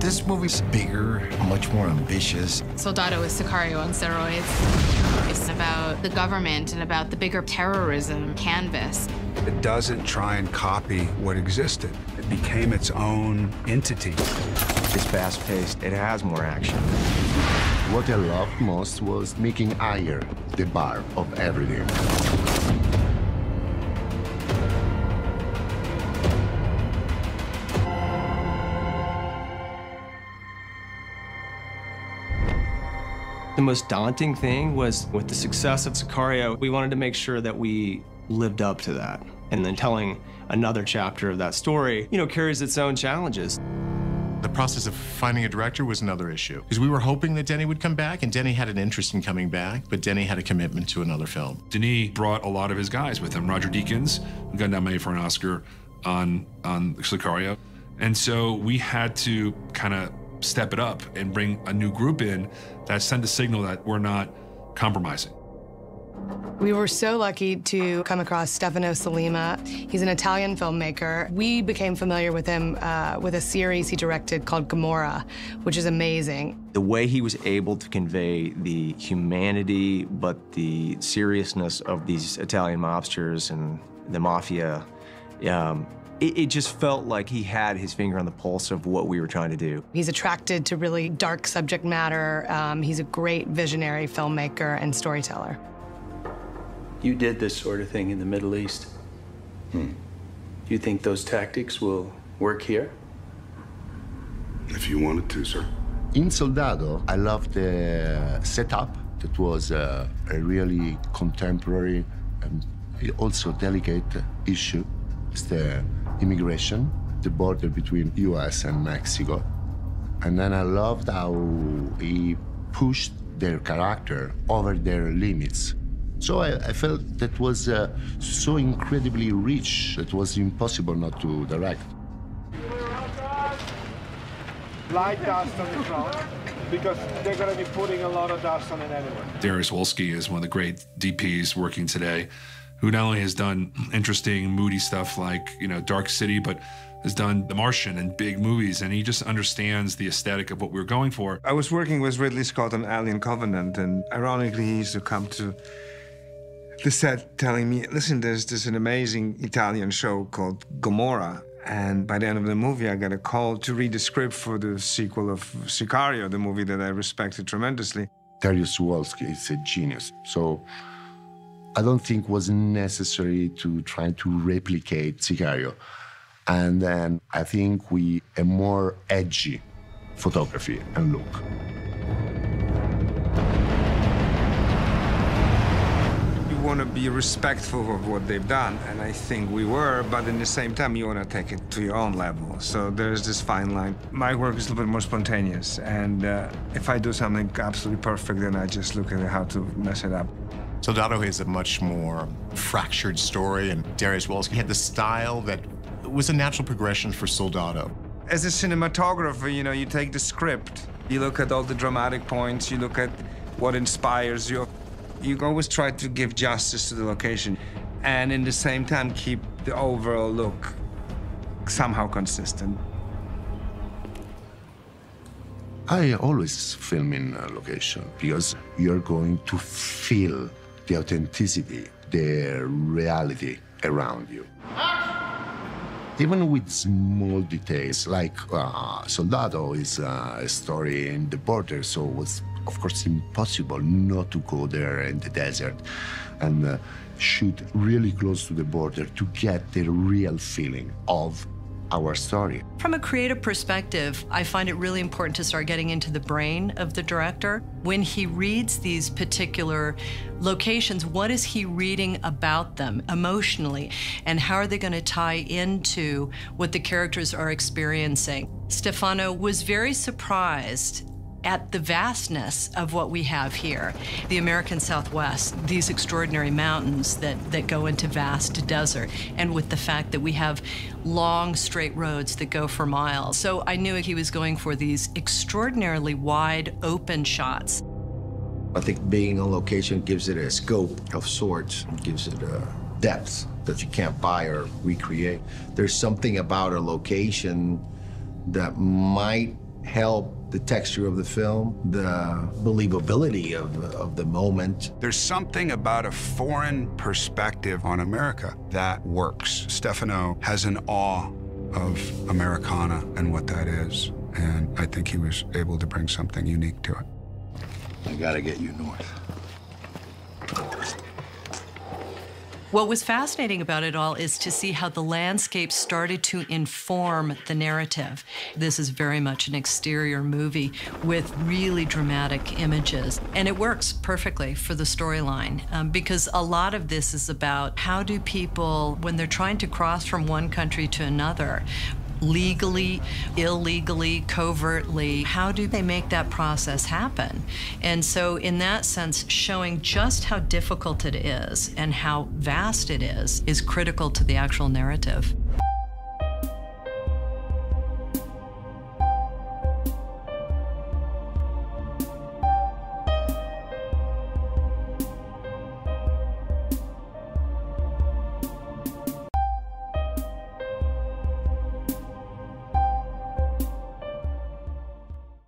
This movie's bigger, much more ambitious. Soldado is Sicario on steroids. It's about the government and about the bigger terrorism canvas. It doesn't try and copy what existed. It became its own entity. It's fast-paced. It has more action. What I loved most was making higher the bar of everything. The most daunting thing was, with the success of Sicario, we wanted to make sure that we lived up to that. And then telling another chapter of that story, carries its own challenges. The process of finding a director was another issue, because we were hoping that Denny would come back, and Denny had an interest in coming back, but Denny had a commitment to another film. Denis brought a lot of his guys with him. Roger Deakins, who got nominated for an Oscar on Sicario. And so we had to kind of step it up and bring a new group in that sent a signal that we're not compromising. We were so lucky to come across Stefano Sollima. He's an Italian filmmaker. We became familiar with him with a series he directed called Gomorrah, which is amazing. The way he was able to convey the humanity, but the seriousness of these Italian mobsters and the mafia, it just felt like he had his finger on the pulse of what we were trying to do. He's attracted to really dark subject matter. He's a great visionary filmmaker and storyteller. You did this sort of thing in the Middle East. Do you think those tactics will work here? If you wanted to, sir. In Soldado, I loved the setup. That was a really contemporary and also delicate issue. It's the immigration, the border between US and Mexico. And then I loved how he pushed their character over their limits. So I felt that was so incredibly rich, it was impossible not to direct. Light dust on the front, because they're going to be putting a lot of dust on it anyway. Darius Wolski is one of the great DPs working today, who not only has done interesting, moody stuff like, Dark City, but has done The Martian and big movies, and he just understands the aesthetic of what we're going for. I was working with Ridley Scott on Alien Covenant, and ironically, he used to come to the set telling me, listen, there's an amazing Italian show called Gomorrah, and by the end of the movie, I got a call to read the script for the sequel of Sicario, the movie that I respected tremendously. Darius Wolski is a genius, so I don't think it was necessary to try to replicate Sicario. And then I think a more edgy photography and look. You want to be respectful of what they've done, and I think we were, but in the same time, you want to take it to your own level. So there's this fine line. My work is a little bit more spontaneous, and if I do something absolutely perfect, then I just look at how to mess it up. Soldado is a much more fractured story, and Darius Wolski had the style that was a natural progression for Soldado. As a cinematographer, you take the script, you look at all the dramatic points, you look at what inspires you. You always try to give justice to the location, and in the same time keep the overall look somehow consistent. I always film in a location because you're going to feel the authenticity, the reality around you. Even with small details, like Soldado is a story in the border, so it was, of course, impossible not to go there in the desert and shoot really close to the border to get the real feeling of our story. From a creative perspective, I find it really important to start getting into the brain of the director. When he reads these particular locations, what is he reading about them emotionally, and how are they going to tie into what the characters are experiencing? Stefano was very surprised at the vastness of what we have here. The American Southwest, these extraordinary mountains that go into vast desert, and with the fact that we have long, straight roads that go for miles. So I knew he was going for these extraordinarily wide, open shots. I think being on location gives it a scope of sorts, gives it a depth that you can't buy or recreate. There's something about a location that might help the texture of the film, the believability of the moment. There's something about a foreign perspective on America that works. Stefano has an awe of Americana and what that is, and I think he was able to bring something unique to it. I gotta get you north. What was fascinating about it all is to see how the landscape started to inform the narrative. This is very much an exterior movie with really dramatic images. And it works perfectly for the storyline because a lot of this is about how do people, when they're trying to cross from one country to another, legally, illegally, covertly, how do they make that process happen? And so in that sense, showing just how difficult it is and how vast it is critical to the actual narrative.